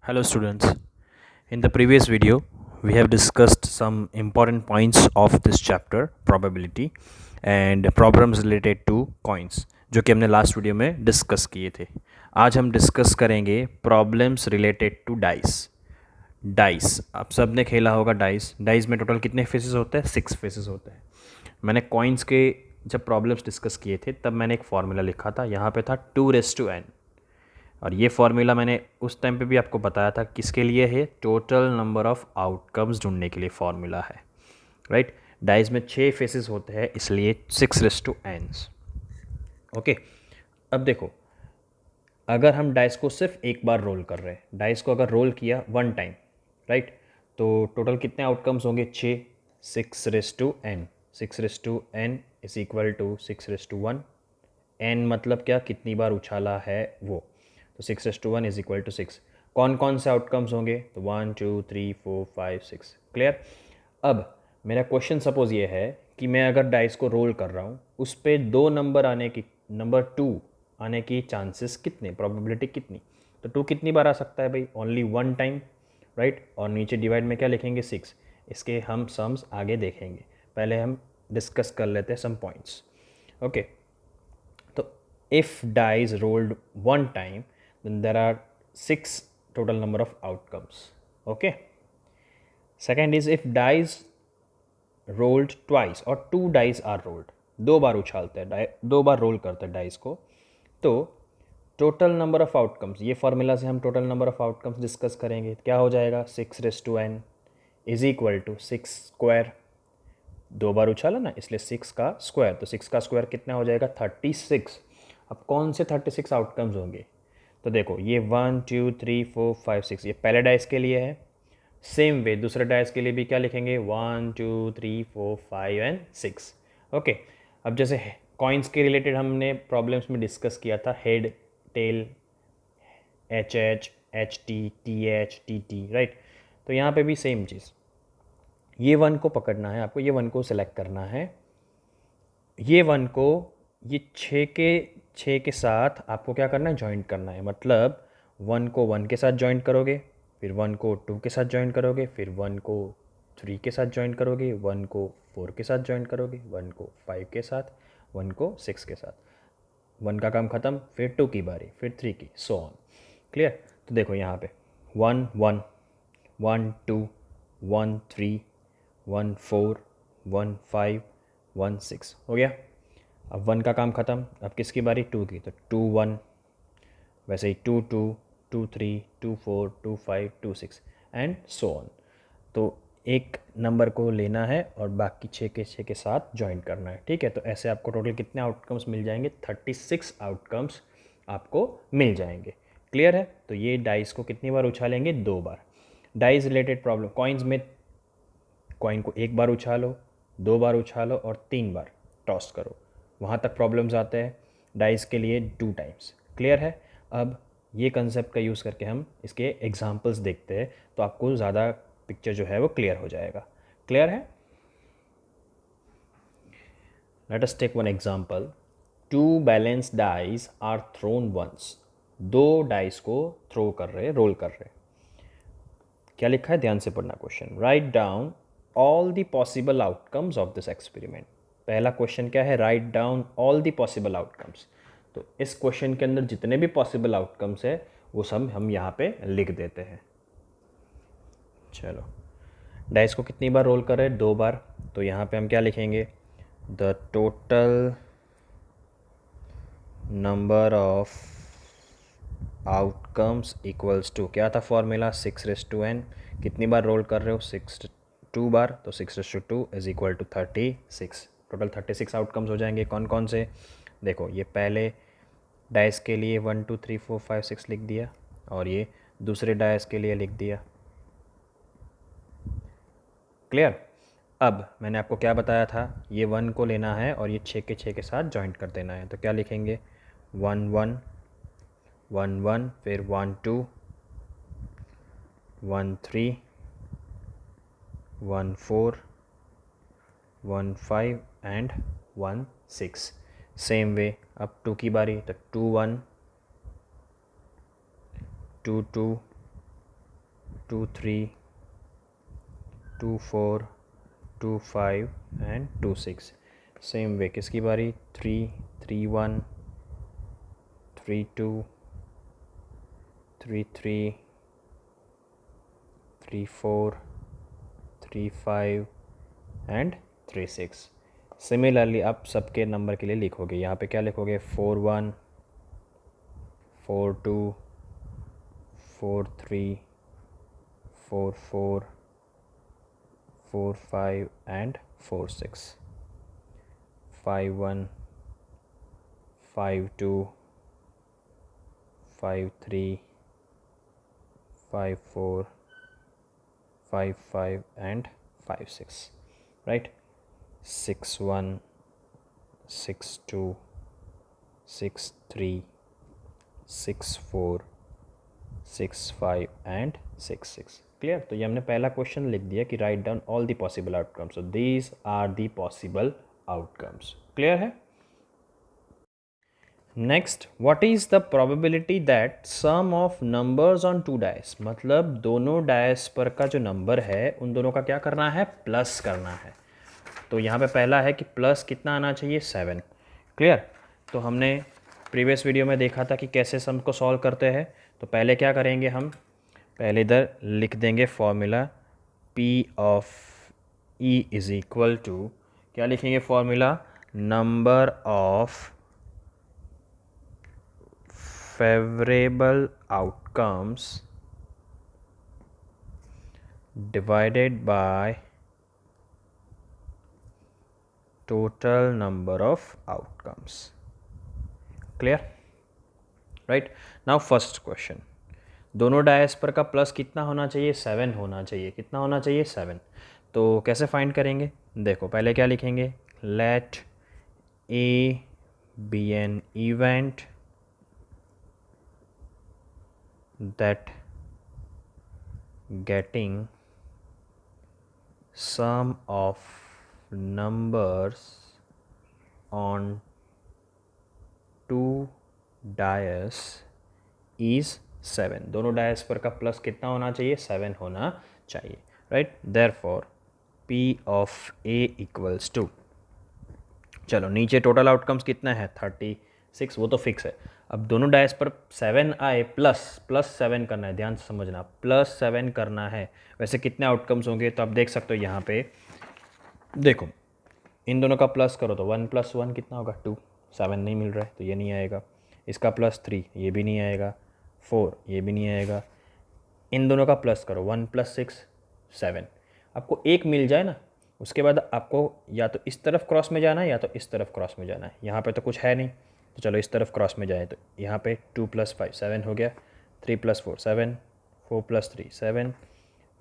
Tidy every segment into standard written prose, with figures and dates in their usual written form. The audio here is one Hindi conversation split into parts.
Hello students. In the previous video, we have discussed some important points of this chapter probability and problems related to coins जो कि हमने लास्ट वीडियो में डिस्कस किए थे. आज हम डिस्कस करेंगे problems related to dice. Dice आप सब ने खेला होगा. डाइस में टोटल कितने फेसेस होते हैं? 6 फेसेस होते हैं. मैंने कॉइन्स के जब प्रॉब्लम्स डिस्कस किए थे तब मैंने एक फार्मूला लिखा था. यहाँ पे था 2n. और ये फार्मूला मैंने उस टाइम पे भी आपको बताया था किसके लिए है? टोटल नंबर ऑफ आउटकम्स ढूंढने के लिए फार्मूला है. राइट. डाइस में 6 फेसेस होते हैं इसलिए 6n. ओके. अब देखो, अगर हम डाइस को सिर्फ एक बार रोल कर रहे हैं, डाइस को अगर रोल किया 1 टाइम, राइट, तो टोटल कितने आउटकम्स होंगे? 6. 6n. 6n is equal to 6:1. n मतलब क्या? कितनी बार उछाला है वो. तो 6:1 इज इक्वल टू 6. कौन कौन से आउटकम्स होंगे? तो 1 2 3 4 5 6. क्लियर. अब मेरा क्वेश्चन सपोज ये है कि मैं अगर डाइस को रोल कर रहा हूँ, उस पर 2 नंबर आने की, नंबर 2 आने की चांसेस कितने, प्रोबेबिलिटी कितनी? तो 2 कितनी बार आ सकता है भाई? Only 1 time, right. और नीचे डिवाइड में क्या लिखेंगे? 6. इसके हम सम्स आगे देखेंगे, पहले हम डिस्कस कर लेते हैं सम पॉइंट्स. ओके. तो if dice rolled 1 time, then there are 6 total number of outcomes. Okay. Second is if dice rolled twice or 2 dice are rolled. 2 बार उछालते हैं, 2 बार रोल करते हैं डाइस को, तो टोटल नंबर ऑफ आउटकम्स, ये फार्मूला से हम total number of outcomes discuss करेंगे. क्या हो जाएगा? 6:n is equal to 6 square. 2 बार उछाला ना, इसलिए 6 का स्क्वायर. तो 6 का स्क्वायर कितना हो जाएगा? 36. अब कौन से 36 आउटकम्स होंगे? तो देखो, ये 1 2 3 4 5 6 ये पहले डाइस के लिए है. सेम वे दूसरे डाइस के लिए भी क्या लिखेंगे? 1 2 3 4 5 एंड 6. ओके. अब जैसे कॉइन्स के रिलेटेड हमने प्रॉब्लम्स में डिस्कस किया था, head, tail, H H, H T, T H, T T, right. तो यहाँ पे भी सेम चीज़, ये 1 को पकड़ना है आपको, ये 1 को सेलेक्ट करना है. ये 1 को ये 6 के साथ आपको क्या करना है? जॉइंट करना है. मतलब 1 को 1 के साथ जॉइंट करोगे, फिर 1 को 2 के साथ जॉइंट करोगे, फिर 1 को 3 के साथ जॉइंट करोगे, 1 को 4 के साथ जॉइंट करोगे, 1 को 5 के साथ, 1 को 6 के साथ. 1 का काम ख़त्म, फिर 2 की बारी, फिर 3 की, सो ऑन. क्लियर. तो देखो यहाँ पे 1 1 1 2 1 3 1 4 1 5 1 6 हो गया. अब 1 का काम ख़त्म, अब किसकी बारी? 2 की. तो 2 1, वैसे ही 2 2 2 3 2 4 2 5 2 6 एंड सो ऑन. तो एक नंबर को लेना है और बाकी 6 के साथ जॉइन करना है. ठीक है. तो ऐसे आपको टोटल कितने आउटकम्स मिल जाएंगे? 36 आउटकम्स आपको मिल जाएंगे. क्लियर है. तो ये डाइस को कितनी बार उछालेंगे? 2 बार. डाइस रिलेटेड प्रॉब्लम, कॉइन्स में कॉइन को 1 बार उछालो, 2 बार उछालो और 3 बार टॉस करो, वहाँ तक प्रॉब्लम्स आते हैं. डाइस के लिए 2 टाइम्स. क्लियर है. अब ये कंसेप्ट का यूज़ करके हम इसके एग्जांपल्स देखते हैं, तो आपको ज़्यादा पिक्चर जो है वो क्लियर हो जाएगा. क्लियर है. Let us take one example. 2 balance dice are thrown once. 2 dice को थ्रो कर रहे, रोल कर रहे. क्या लिखा है? ध्यान से पढ़ना question. Right down all the possible outcomes of this experiment. पहला क्वेश्चन क्या है? Right down all the possible outcomes. तो इस क्वेश्चन के अंदर जितने भी पॉसिबल आउटकम्स है वो सब हम यहाँ पे लिख देते हैं. चलो, डाइस को कितनी बार रोल कर रहे हैं? 2 बार. तो यहाँ पे हम क्या लिखेंगे? The total number of outcomes equals to, क्या था फॉर्मूला? 6:n. कितनी बार रोल कर रहे हो? 2 बार. तो 6:2 is equal to 36. Total 36 outcomes हो जाएंगे. कौन कौन से? देखो, ये पहले डाइस के लिए 1 2 3 4 5 6 लिख दिया, और ये दूसरे डाइस के लिए लिख दिया. क्लियर. अब मैंने आपको क्या बताया था? ये 1 को लेना है और ये 6 के साथ जॉइंट कर देना है. तो क्या लिखेंगे? 1 1 1 1, फिर 1 2 1 3 1 4 1 5 एंड 1 6. सेम वे अब 2 की बारी. तो 2 1 2 2 2 3 2 4 2 5 एंड 2 6। सेम वे किसकी बारी? 3 3 1 3 2 3 3 3 4 3 5 एंड 3 6। सिमिलरली आप सबके नंबर के लिए लिखोगे। यहाँ पे क्या लिखोगे? 4 1 4 2 4 3 4 4 4 5 and 4 6। 5 1 5 2 5 3 5 4 5 5 and 5 6, right? 6 1 6 2 6 3 6 4 6 5 and 6 6। Clear? तो ये हमने पहला क्वेश्चन लिख दिया कि write down all the possible outcomes. So these are the possible outcomes. Clear है? Next, what is the probability that sum of numbers on two dice, मतलब दोनों डायस पर का जो नंबर है उन दोनों का क्या करना है? प्लस करना है। तो यहाँ पे पहला है कि प्लस कितना आना चाहिए? 7। क्लियर? तो हमने प्रीवियस वीडियो में देखा था कि कैसे सम को सॉल्व करते हैं। तो पहले क्या करेंगे हम? पहले इधर लिख देंगे formula P of E is equal to, क्या लिखेंगे formula? Number of favorable outcomes divided by total number of outcomes. Clear? Right? Now first question, दोनों डायस पर का प्लस कितना होना चाहिए? 7 होना चाहिए। कितना होना चाहिए? 7। तो कैसे फाइंड करेंगे? देखो पहले क्या लिखेंगे? Let A be an event that getting sum of numbers on two dice is 7। दोनों डायस पर का प्लस कितना होना चाहिए? 7 होना चाहिए, right? Therefore P of A equals to, चलो नीचे टोटल आउटकम्स कितना है? 36, वो तो फिक्स है। अब दोनों डायस पर 7 आए, प्लस 7 करना है, ध्यान से समझना, प्लस 7 करना है। वैसे कितने आउटकम्स होंगे? तो आप देख सकते हो यहाँ पे, देखो इन दोनों का प्लस करो तो 1 + 1 कितना होगा? 2। 7 नहीं मिल रहा है तो ये नहीं आएगा। इसका प्लस 3, ये भी नहीं आएगा। 4, ये भी नहीं आएगा। इन दोनों का प्लस करो, 1 + 6 7। आपको एक मिल जाए ना, उसके बाद आपको या तो इस तरफ क्रॉस में जाना है या तो इस तरफ क्रॉस में जाना है। यहाँ पे तो कुछ है नहीं, तो चलो इस तरफ क्रॉस में जाए। तो यहाँ पे 2 + 5 7 हो गया, 3 + 4 7, 4 + 3 7,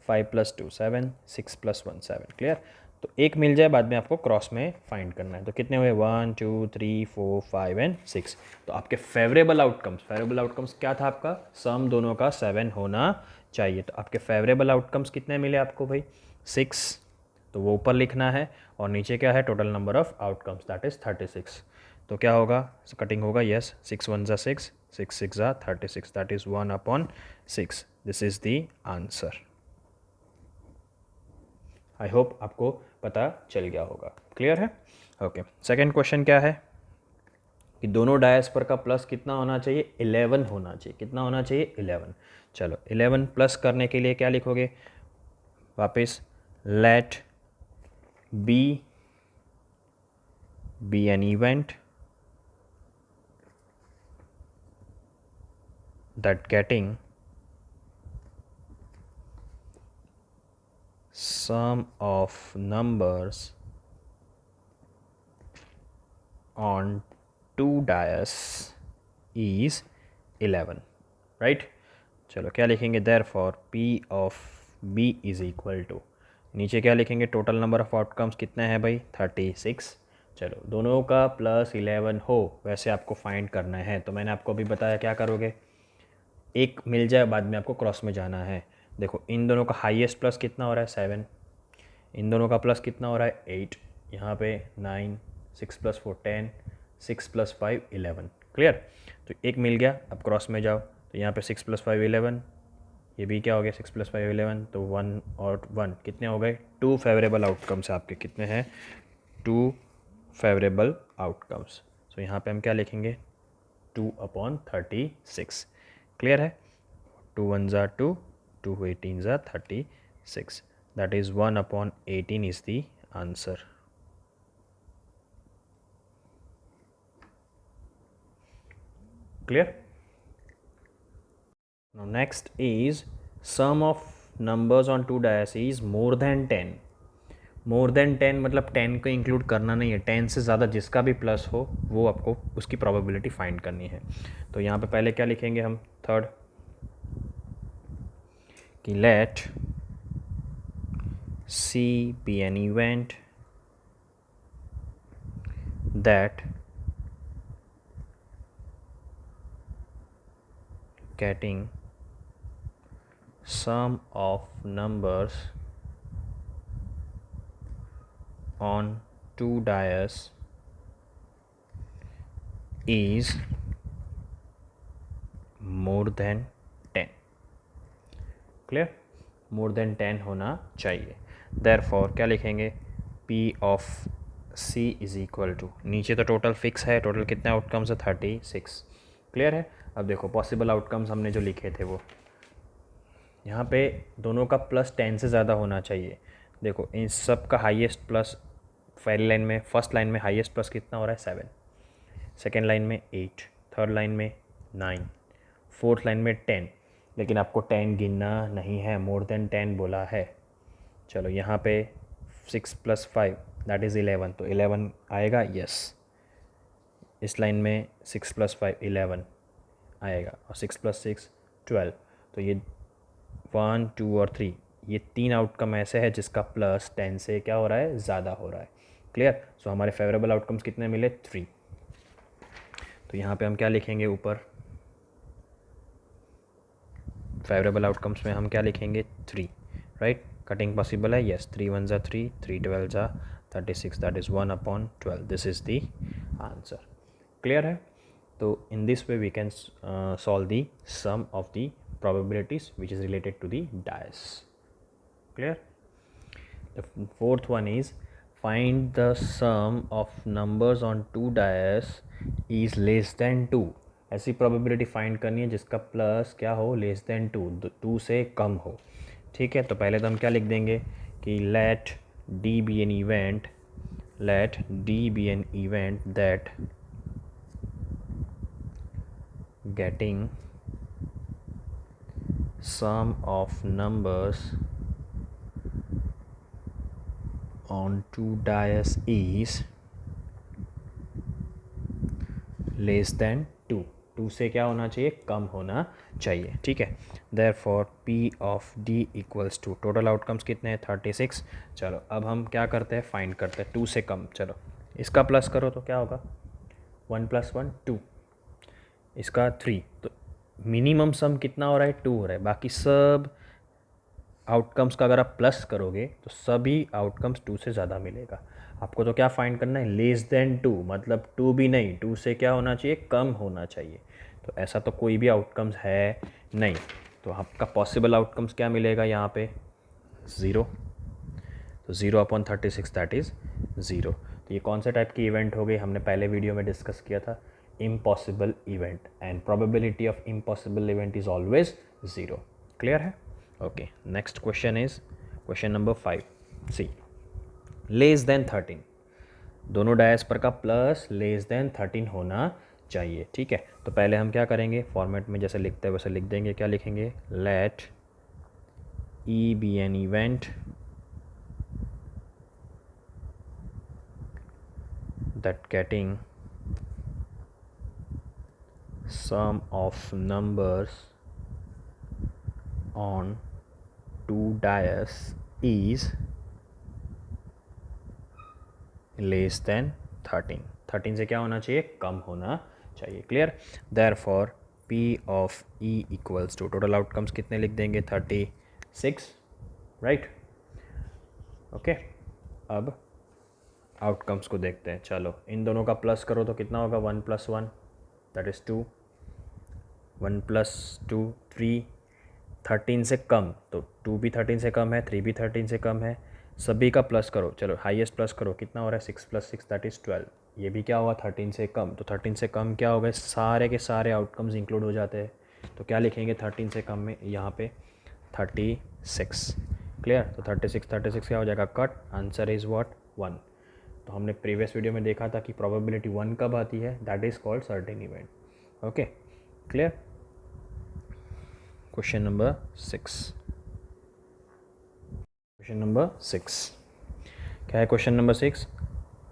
5 + 2 7, 6 + 1 7। क्लियर? तो एक मिल जाए, बाद में आपको क्रॉस में फाइंड करना है। तो कितने हुए? 1 2 3 4 5 एंड 6। तो आपके फेवरेबल आउटकम्स क्या था आपका? सम दोनों का 7 होना चाहिए। तो आपके फेवरेबल आउटकम्स कितने मिले आपको भाई? 6। तो वो ऊपर लिखना है, और नीचे क्या है? Total number of outcomes, that is 36। तो क्या होगा? कटिंग होगा, यस, 6 1 ज़ा 6, 6 6 ज़ा 36, that is 1/6। This is the answer. I hope आपको पता चल गया होगा। क्लियर है? ओके। सेकेंड क्वेश्चन क्या है कि दोनों डायस पर का प्लस कितना होना चाहिए? 11 होना चाहिए। कितना होना चाहिए? 11। चलो 11 प्लस करने के लिए क्या लिखोगे? वापस late B be an event that getting sum of numbers on two dice is 11, right? चलो क्या लिखेंगे? therefore P of B is equal to, नीचे क्या लिखेंगे? टोटल नंबर ऑफ आउटकम्स कितने हैं भाई? 36। चलो दोनों का प्लस 11 हो, वैसे आपको फाइंड करना है। तो मैंने आपको अभी बताया क्या करोगे? एक मिल जाए, बाद में आपको क्रॉस में जाना है। देखो इन दोनों का हाईएस्ट प्लस कितना हो रहा है? 7। इन दोनों का प्लस कितना हो रहा है? 8। यहाँ पे 9, 6 + 4 10, 6 + 5 11। क्लियर? तो एक मिल गया, अब क्रॉस में जाओ। तो यहाँ पे 6 + 5 11, ये भी क्या हो गया 6 + 5 11, तो 1 और 1 कितने हो गए, 2 फेवरेबल आउटकम्स आपके कितने हैं, 2 फेवरेबल आउटकम्स। सो यहाँ पे हम क्या लिखेंगे 2/36। क्लियर है, 2 1 ज़ा 2, 2 18 ज़ा 36, that is 1/18 is the answer. Clear? Now next is sum of numbers on two dice is more than 10. More than 10 मतलब 10 को इंक्लूड करना नहीं है, 10 से ज़्यादा जिसका भी प्लस हो वो आपको उसकी प्रोबेबिलिटी फाइंड करनी है। तो यहाँ पे पहले क्या लिखेंगे हम, थर्ड कि let C be an event that getting sum of numbers on two dice is more than 10. Clear? more than 10 होना चाहिए। therefore क्या लिखेंगे, P of C is equal to, नीचे तो टोटल फिक्स है, टोटल कितने आउटकम्स है 36। क्लियर है। अब देखो पॉसिबल आउटकम्स हमने जो लिखे थे वो यहाँ पे दोनों का प्लस 10 से ज़्यादा होना चाहिए। देखो इन सब का हाईएस्ट प्लस पहली लाइन में, फर्स्ट लाइन में हाईएस्ट प्लस कितना हो रहा है 7, सेकेंड लाइन में 8, थर्ड लाइन में 9, फोर्थ लाइन में 10, लेकिन आपको 10 गिनना नहीं है, मोर देन 10 बोला है। चलो यहाँ पे 6 + 5 दैट इज़ 11, तो 11 आएगा, यस। इस लाइन में 6 + 5 11 आएगा, और 6 + 6 12, तो ये 1 2 और 3, ये 3 आउटकम ऐसे है जिसका प्लस 10 से क्या हो रहा है, ज़्यादा हो रहा है। क्लियर। सो हमारे फेवरेबल आउटकम्स कितने मिले, 3। तो यहाँ पे हम क्या लिखेंगे, ऊपर फेवरेबल आउटकम्स में हम क्या लिखेंगे 3, राइट। कटिंग पॉसिबल है, यस। 3 1 ज़ा 3, 3 12 ज़ा 36, that is 1/12, this is the answer. Clear है। तो in this way we can solve the sum of the probabilities which is related to the dice. Clear? The fourth one is find the sum of numbers on two dice is less than 2. ऐसी probability find करनी है जिसका प्लस क्या हो, less than 2, 2 से कम हो। ठीक है, तो पहले तो हम क्या लिख देंगे कि let D be an event, let D be an event that getting sum of numbers on two dice is less than 2. 2 से क्या होना चाहिए, कम होना चाहिए। ठीक है, therefore P of D equals to, total outcomes कितने हैं 36। चलो अब हम क्या करते हैं, फाइंड करते हैं 2 से कम। चलो इसका प्लस करो तो क्या होगा, 1 + 1 2, इसका 3, तो मिनिमम सम कितना हो रहा है, 2 हो रहा है। बाकी सब आउटकम्स का अगर आप प्लस करोगे तो सभी आउटकम्स 2 से ज़्यादा मिलेगा। आपको तो क्या फाइंड करना है, लेस देन 2, मतलब 2 भी नहीं, 2 से क्या होना चाहिए, कम होना चाहिए। तो ऐसा तो कोई भी आउटकम्स है नहीं, तो आपका पॉसिबल आउटकम्स क्या मिलेगा यहाँ पे, 0। तो 0/36 दैट इज़ 0। तो ये कौन से टाइप की इवेंट हो गई, हमने पहले वीडियो में डिस्कस किया था, impossible event, and probability of impossible event is always 0। Clear है। Okay, next question is question number 5 C, less than 13। दोनों डायस पर का प्लस लेस देन 13 होना चाहिए। ठीक है, तो पहले हम क्या करेंगे, फॉर्मेट में जैसे लिखते हैं वैसे लिख देंगे। क्या लिखेंगे, let E be an event that getting sum of numbers on two dice is less than 13। 13 से क्या होना चाहिए, कम होना चाहिए। Clear. therefore P of E equals to, total outcomes कितने लिख देंगे 36, राइट। ओके, अब आउटकम्स को देखते हैं। चलो इन दोनों का प्लस करो तो कितना होगा, 1 + 1 दैट इज़ 2, 1 + 2 3, 13 से कम, तो 2 भी 13 से कम है, 3 भी 13 से कम है, सभी का प्लस करो। चलो हाईएस्ट प्लस करो, कितना हो रहा है 6 + 6 दैट इज़ 12। ये भी क्या हुआ 13 से कम, तो 13 से कम क्या हो गए, सारे के सारे आउटकम्स इंक्लूड हो जाते हैं। तो क्या लिखेंगे 13 से कम में यहाँ पे 36। क्लियर। तो 36 क्या हो जाएगा कट, आंसर इज़ व्हाट 1। तो हमने प्रीवियस वीडियो में देखा था कि प्रोबेबिलिटी 1 कब आती है, that is called certain event. Okay clear. Question number 6। Question number 6 क्या है, question number 6,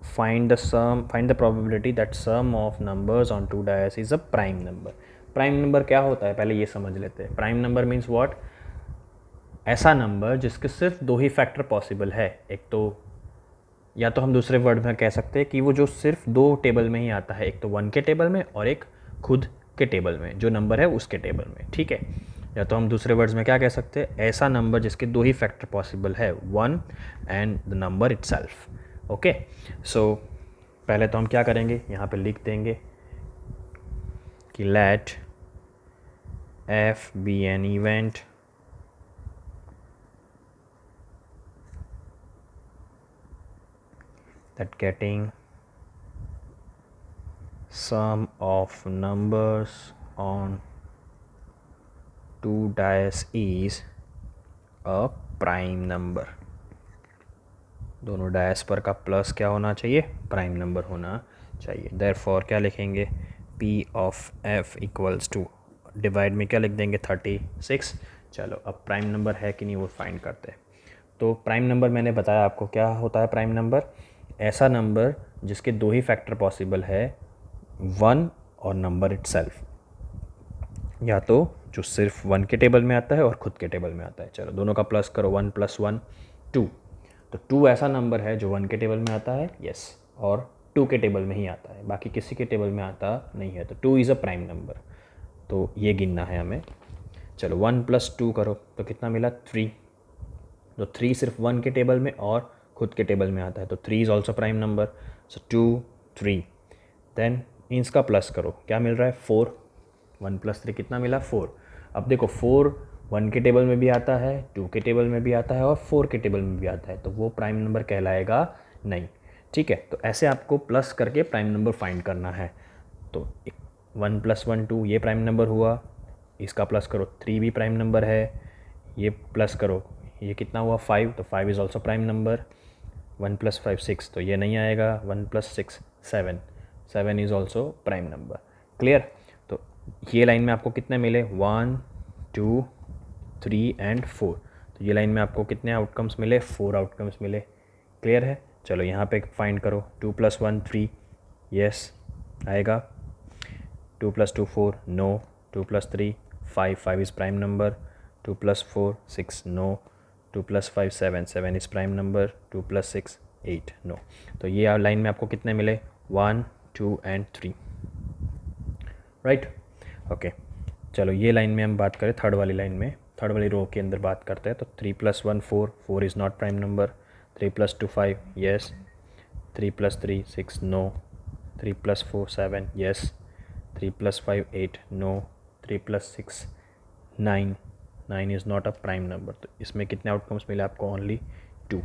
find the probability that sum of numbers on 2 dice is a prime number. Prime number क्या होता है पहले ये समझ लेते हैं। प्राइम नंबर मीन्स व्हाट, ऐसा नंबर जिसके सिर्फ 2 ही फैक्टर पॉसिबल है। एक तो, या तो हम दूसरे वर्ड में कह सकते हैं कि वो जो सिर्फ 2 टेबल में ही आता है, एक तो 1 के टेबल में और एक खुद के टेबल में, जो नंबर है उसके टेबल में, ठीक है। या तो हम दूसरे वर्ड्स में क्या कह सकते हैं, ऐसा नंबर जिसके 2 ही फैक्टर पॉसिबल है, 1 and the number itself. Okay, so पहले तो हम क्या करेंगे, यहाँ पे लिख देंगे कि let f be an event that getting sum of numbers on 2 dice is a prime number। दोनों डायस पर का प्लस क्या होना चाहिए, प्राइम नंबर होना चाहिए। देयरफॉर क्या लिखेंगे, p of f equals to, divide में क्या लिख देंगे 36। चलो अब प्राइम नंबर है कि नहीं वो फाइंड करते हैं। तो प्राइम नंबर मैंने बताया आपको क्या होता है। प्राइम नंबर ऐसा नंबर जिसके 2 ही फैक्टर पॉसिबल है, 1 और नंबर इटसेल्फ, या तो जो सिर्फ 1 के टेबल में आता है और खुद के टेबल में आता है। चलो दोनों का प्लस करो, 1 + 1 2। तो 2 ऐसा नंबर है जो 1 के टेबल में आता है, यस, और 2 के टेबल में ही आता है, बाकी किसी के टेबल में आता नहीं है। तो 2 इज़ अ प्राइम नंबर, तो ये गिनना है हमें। चलो 1 + 2 करो तो कितना मिला 3। तो 3 सिर्फ 1 के टेबल में और खुद के टेबल में आता है, तो 3 is also prime number. So 2 3। Then इसका प्लस करो, क्या मिल रहा है 4। 1 + 3 कितना मिला 4। अब देखो 4 1 के टेबल में भी आता है, 2 के टेबल में भी आता है और 4 के टेबल में भी आता है, तो वो प्राइम नंबर कहलाएगा नहीं, ठीक है। तो ऐसे आपको प्लस करके प्राइम नंबर फाइंड करना है। तो 1 + 1 2 ये प्राइम नंबर हुआ, इसका प्लस करो 3 भी प्राइम नंबर है, ये प्लस करो ये कितना हुआ 5, तो 5 इज़ ऑल्सो प्राइम नंबर। 1 + 5 6, तो ये नहीं आएगा। 1 + 6 7, 7 is also prime number. Clear. तो ये लाइन में आपको कितने मिले 1 2 3 एंड 4। तो ये लाइन में आपको कितने आउटकम्स मिले, 4 आउटकम्स मिले। क्लियर है। चलो यहाँ पे फाइंड करो, 2 + 1 3, यस आएगा। 2 + 2 4, no. 2 + 3 5, 5 is prime number. 2 + 4 6, no. 2 + 5 7, 7 is prime number. 2 + 6 8, no. तो ये लाइन में आपको कितने मिले 1 2 एंड 3, राइट। ओके, चलो ये लाइन में हम बात करें, थर्ड वाली लाइन में, थर्ड वाली रो के अंदर बात करते हैं। तो 3 + 1 4, 4 is not prime number. 3 + 2 5, yes. 3 + 3 6, no. 3 + 4 7, yes. 3 + 5 8, no. 3 + 6 9, 9 is not a prime number. तो इसमें कितने आउटकम्स मिले आपको, ओनली 2।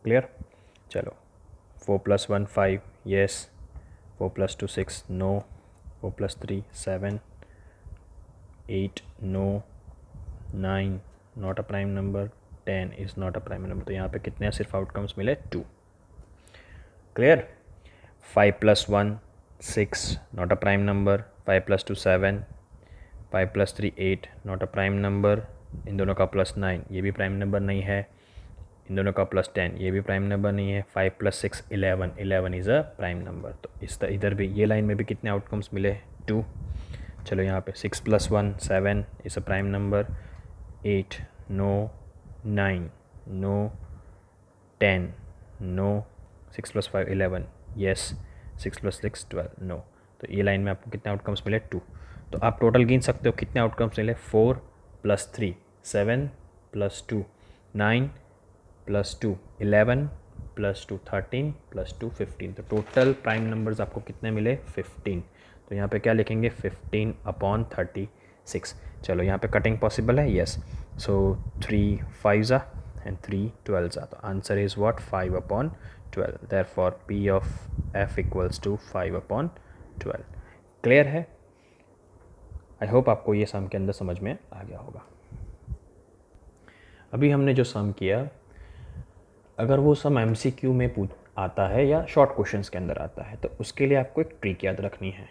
क्लियर। चलो 4 + 1 5, yes. 4 + 2 6, no. 4 + 3 7 8, no। 9 not a prime number. 10 is not a prime number. तो यहाँ पे कितने सिर्फ आउटकम्स मिले 2। Clear. 5 + 1 6, not a prime number. 5 + 2 7, 5 + 3 8, not a prime number. इन दोनों का प्लस 9, ये भी प्राइम नंबर नहीं है। इन दोनों का प्लस 10, ये भी प्राइम नंबर नहीं है। 5 + 6 11, 11 इज़ अ प्राइम नंबर। तो इधर भी ये लाइन में भी कितने आउटकम्स मिले 2। चलो यहाँ पे 6 + 1 7 is a prime number. 8, no. 9, no. 10, no. 6 + 5 11, yes. 6 + 6 12, no. तो ये लाइन में आपको कितने आउटकम्स मिले 2। तो आप टोटल गिन सकते हो कितने आउटकम्स मिले, 4 + 3 7 + 2 9 + 2 11 + 2 13 + 2 15। तो टोटल प्राइम नंबर्स आपको कितने मिले 15। तो यहाँ पे क्या लिखेंगे 15/36 6। चलो यहाँ पे कटिंग पॉसिबल है, yes. So 3 5s and 3 12s। तो answer is what 5/12। Therefore P of F equals to 5/12। Clear है? आई होप आपको ये सम के अंदर समझ में आ गया होगा। अभी हमने जो सम किया, अगर वो सम MCQ में आता है या शॉर्ट क्वेश्चंस के अंदर आता है तो उसके लिए आपको एक ट्रिक याद रखनी है।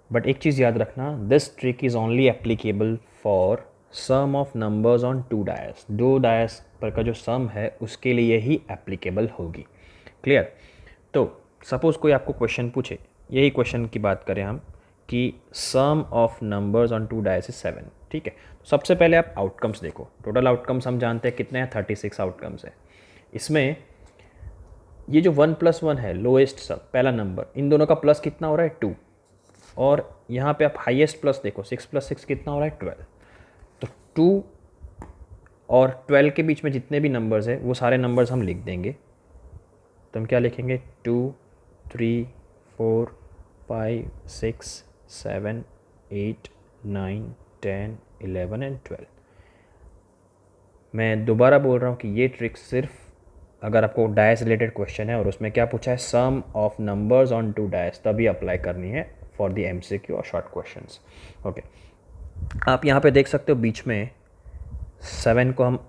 बट एक चीज़ याद रखना, this trick is only applicable for sum of numbers on 2 dice. 2 dice पर का जो सम है उसके लिए ही एप्लीकेबल होगी। क्लियर? तो सपोज़ कोई आपको क्वेश्चन पूछे, यही क्वेश्चन की बात करें हम कि sum of numbers on 2 dice is 7। ठीक है, सबसे पहले आप आउटकम्स देखो। टोटल आउटकम्स हम जानते हैं कितने हैं, 36 आउटकम्स है। इसमें ये जो 1 + 1 है, लोएस्ट सब पहला नंबर, इन दोनों का प्लस कितना हो रहा है 2। और यहाँ पे आप हाईएस्ट प्लस देखो, 6 + 6 कितना हो रहा है 12। तो 2 और 12 के बीच में जितने भी नंबर्स है वो सारे नंबर्स हम लिख देंगे। तो हम क्या लिखेंगे, 2 3 4 5 6 7 8 9 10 11 एंड 12। मैं दोबारा बोल रहा हूँ कि ये ट्रिक सिर्फ अगर आपको डायस रिलेटेड क्वेश्चन है और उसमें क्या पूछा है, sum of numbers on 2 DISE, तभी अप्लाई करनी है फॉर द MCQ और शॉर्ट क्वेश्चंस। ओके, आप यहाँ पे देख सकते हो बीच में 7 को हम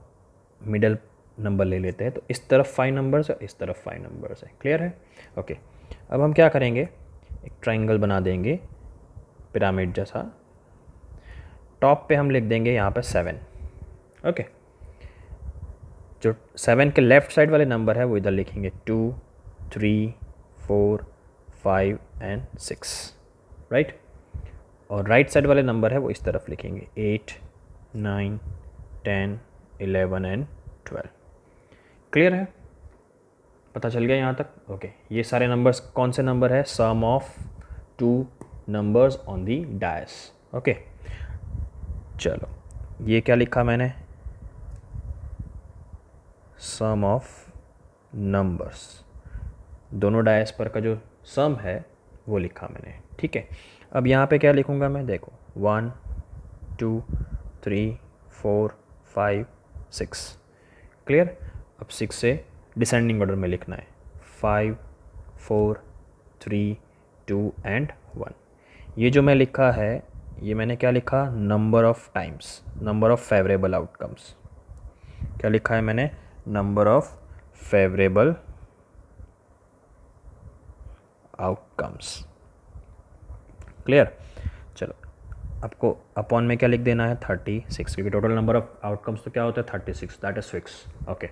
मिडल नंबर ले लेते हैं, तो इस तरफ 5 नंबर्स है, इस तरफ 5 नंबर्स है। क्लियर है? ओके, अब हम क्या करेंगे, एक ट्राइंगल बना देंगे पिरामिड जैसा। टॉप पे हम लिख देंगे यहाँ पे 7। ओके, जो 7 के लेफ़्ट साइड वाले नंबर है वो इधर लिखेंगे 2 3 4 5 एंड 6, राइट। और राइट साइड वाले नंबर है वो इस तरफ लिखेंगे 8 9 10 11 एंड 12। क्लियर है? पता चल गया यहाँ तक? ओके, ये सारे नंबर्स कौन से नंबर है, sum of 2 numbers on the dice. Okay, चलो ये क्या लिखा मैंने, सम ऑफ नंबर्स, दोनों डायस पर का जो सम है वो लिखा मैंने। ठीक है, अब यहाँ पे क्या लिखूँगा मैं, देखो 1 2 3 4 5 6। क्लियर? अब 6 से डिसेंडिंग ऑर्डर में लिखना है, 5 4 3 2 एंड 1। ये जो मैं लिखा है, ये मैंने क्या लिखा, number of times, number of favourable outcomes. क्या लिखा है मैंने, number of favourable outcomes. Clear? चलो, आपको अपॉन में क्या लिख देना है, 36, क्योंकि टोटल नंबर ऑफ आउटकम्स तो क्या होता है 36, दैट इज 6। ओके,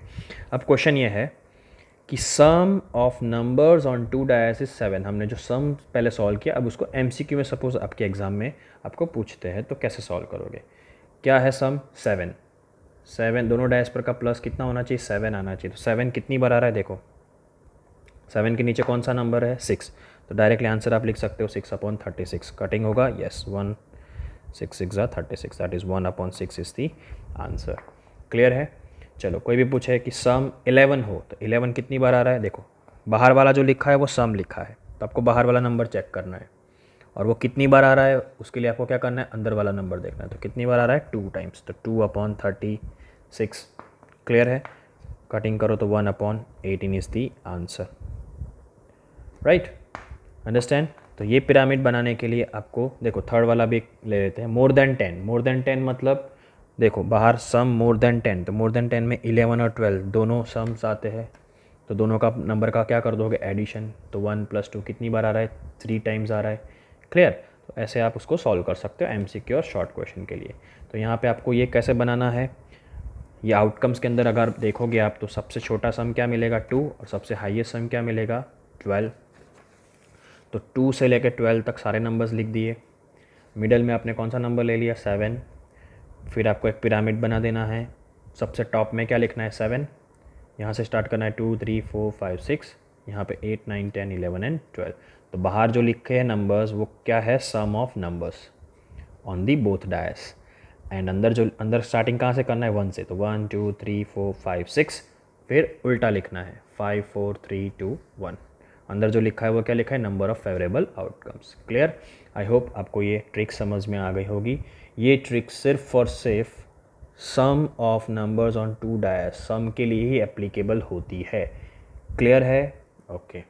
अब क्वेश्चन ये है कि sum of numbers on 2 dice is 7। हमने जो सम पहले सॉल्व किया, अब उसको MCQ में सपोज आपके एग्जाम में आपको पूछते हैं तो कैसे सॉल्व करोगे। क्या है सम, 7 दोनों डायस पर का प्लस कितना होना चाहिए, 7 आना चाहिए। तो 7 कितनी बार आ रहा है, देखो 7 के नीचे कौन सा नंबर है, 6। तो डायरेक्टली आंसर आप लिख सकते हो 6/36। कटिंग होगा, yes, 1 6 6 36, that is 1/6 is the answer. Clear है? चलो, कोई भी पूछे कि सम 11 हो तो 11 कितनी बार आ रहा है, देखो बाहर वाला जो लिखा है वो सम लिखा है, तो आपको बाहर वाला नंबर चेक करना है, और वो कितनी बार आ रहा है उसके लिए आपको क्या करना है, अंदर वाला नंबर देखना है। तो कितनी बार आ रहा है, 2 टाइम्स, तो 2/36। क्लियर है? कटिंग करो तो 1/18 is the answer, right. Understand? तो ये पिरामिड बनाने के लिए आपको देखो थर्ड वाला भी ले लेते हैं, मोर देन 10। मोर देन 10 मतलब देखो बाहर सम मोर देन 10, तो मोर देन 10 में 11 और 12 दोनों सम्स आते हैं, तो दोनों का नंबर का क्या कर दोगे, एडिशन। तो 1 + 2 कितनी बार आ रहा है, 3 टाइम्स आ रहा है। क्लियर? तो ऐसे आप उसको सॉल्व कर सकते हो MCQ और शॉर्ट क्वेश्चन के लिए। तो यहाँ पे आपको ये कैसे बनाना है, ये आउटकम्स के अंदर अगर देखोगे आप तो सबसे छोटा सम क्या मिलेगा, 2, और सबसे हाईएस्ट सम क्या मिलेगा, 12। तो 2 से लेकर 12 तक सारे नंबर्स लिख दिए। मिडल में आपने कौन सा नंबर ले लिया, 7। फिर आपको एक पिरामिड बना देना है, सबसे टॉप में क्या लिखना है, 7। यहाँ से स्टार्ट करना है 2 3 4 5 6, यहाँ पे 8 9 10 11 एंड 12। तो बाहर जो लिखे हैं नंबर्स वो क्या है, sum of numbers on the both dice. And अंदर स्टार्टिंग कहाँ से करना है, 1 से, तो 1 2 3 4 5 6। फिर उल्टा लिखना है 5 4 3 2 1। अंदर जो लिखा है वो क्या लिखा है, number of favourable outcomes. Clear? I hope आपको ये ट्रिक समझ में आ गई होगी। ये ट्रिक सिर्फ और सिर्फ sum of numbers on two dice, sum के लिए ही एप्लीकेबल होती है। क्लियर है? Okay,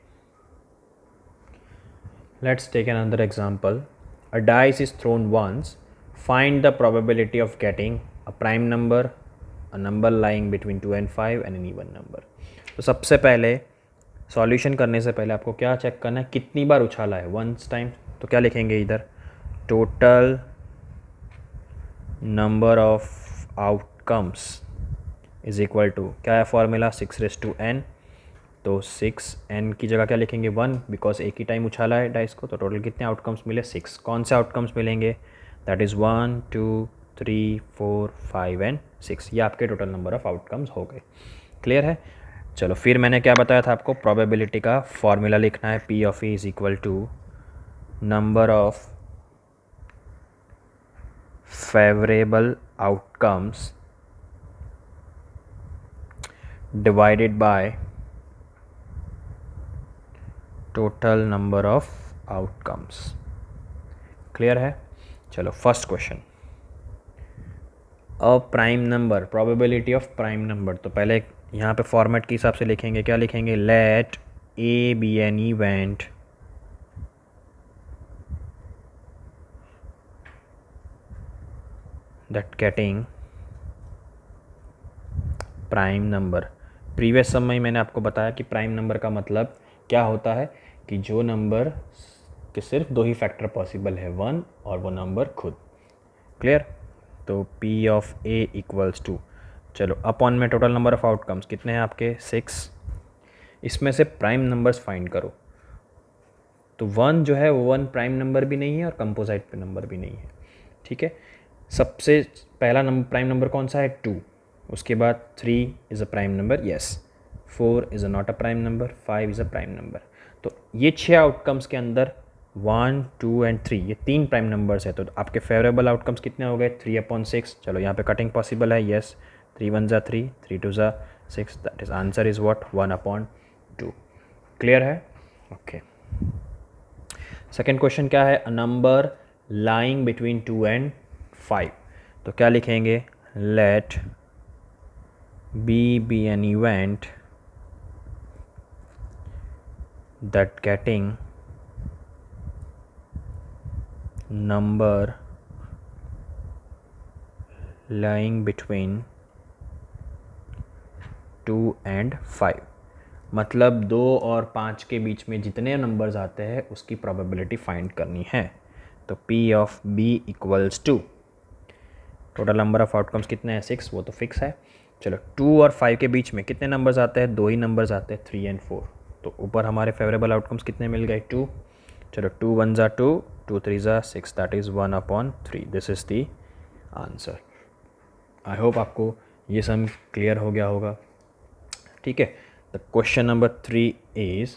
let's take another example. A dice is thrown once. Find the probability of getting a prime number, a number lying between 2 and 5 and an even number. तो सबसे पहले सॉल्यूशन करने से पहले आपको क्या चेक करना है, कितनी बार उछाला है, वंस टाइम। तो क्या लिखेंगे इधर, total number of outcomes is equal to, क्या है फॉर्मूला, 6n। तो 6n की जगह क्या लिखेंगे, 1, बिकॉज एक ही टाइम उछाला है डाइस को। तो टोटल कितने आउटकम्स मिले, 6। कौन से आउटकम्स मिलेंगे, दैट इज़ 1 2 3 4 5 एंड 6। ये आपके टोटल नंबर ऑफ आउटकम्स हो गए। क्लियर है? चलो, फिर मैंने क्या बताया था आपको, प्रोबेबिलिटी का फॉर्मूला लिखना है, P of E is equal to number of favourable outcomes divided by total number of outcomes. Clear है? चलो, first question, a prime number, probability of prime number. तो पहले यहाँ पे फॉर्मेट के हिसाब से लिखेंगे, क्या लिखेंगे, let A be an event that getting prime number. Previous sum में मैंने आपको बताया कि प्राइम नंबर का मतलब क्या होता है, कि जो नंबर के सिर्फ 2 ही फैक्टर पॉसिबल है, 1 और वो नंबर खुद। क्लियर? तो P of A equals to, चलो अपॉन में टोटल नंबर ऑफ आउटकम्स कितने हैं आपके, 6। इसमें से प्राइम नंबर्स फाइंड करो। तो 1 जो है वो 1 प्राइम नंबर भी नहीं है और कंपोजिट नंबर भी नहीं है। ठीक है, सबसे पहला नंबर प्राइम नंबर कौन सा है, 2। उसके बाद 3 is a prime number, yes. 4 is a not a prime number, 5 is a prime number. तो ये 6 आउटकम्स के अंदर 1 2 एंड 3 ये 3 प्राइम नंबर्स है। तो आपके फेवरेबल आउटकम्स कितने हो गए, 3/6। चलो, यहाँ पे कटिंग पॉसिबल है, यस। 3 1 ज़ा 3, 3 2 ज़ा 6, that is answer is what, 1/2। Clear है? ओके, सेकेंड क्वेश्चन क्या है, a number lying between 2 and 5। तो क्या लिखेंगे, let B be an event that getting number lying between 2 and 5। मतलब 2 और 5 के बीच में जितने नंबर्स आते हैं उसकी प्रोबेबिलिटी फाइंड करनी है। तो P of B equals to, total number of outcomes कितने हैं, 6, वो तो फिक्स है। चलो, 2 और 5 के बीच में कितने नंबर्स आते हैं, 2 ही नंबर्स आते हैं, 3 एंड 4। तो ऊपर हमारे फेवरेबल आउटकम्स कितने मिल गए, 2। चलो, 2 1 ज़ा 2, 2 3 ज़ा 6, that is 1/3। This is the answer. I hope आपको ये सम क्लियर हो गया होगा। ठीक है, the question number 3 is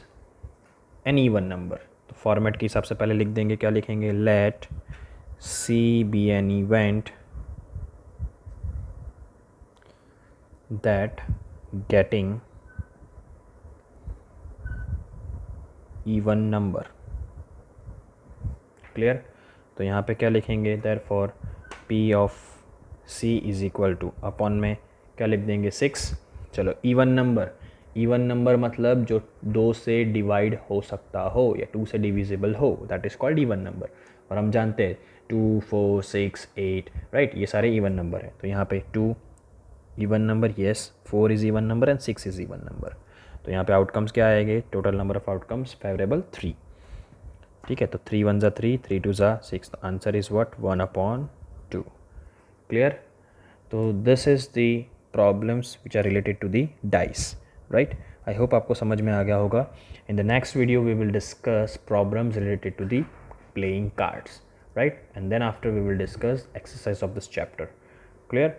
an even number. तो फॉर्मेट के हिसाब से पहले लिख देंगे, क्या लिखेंगे, let C be an event that getting even number. Clear? तो यहाँ पे क्या लिखेंगे, therefore P of C is equal to, upon में क्या लिख देंगे, 6। चलो, इवन नंबर मतलब जो 2 से डिवाइड हो सकता हो या 2 से डिविजिबल हो, that is called even number. और हम जानते हैं 2 4 6 8, राइट, ये सारे इवन नंबर है। तो यहाँ पे 2 even number, yes, 4 is even number and 6 is even number. तो यहाँ पे आउटकम्स क्या आएंगे, total number of outcomes favourable 3। ठीक है, तो 3 1 ज़ा 3, 3 2 ज़ा 6, आंसर इज़ व्हाट, 1/2। क्लियर? तो this is the problems which are related to the dice, right. I hope आपको समझ में आ गया होगा। In the next video we will discuss problems related to the playing cards, right, and then after we will discuss exercise of this chapter. Clear?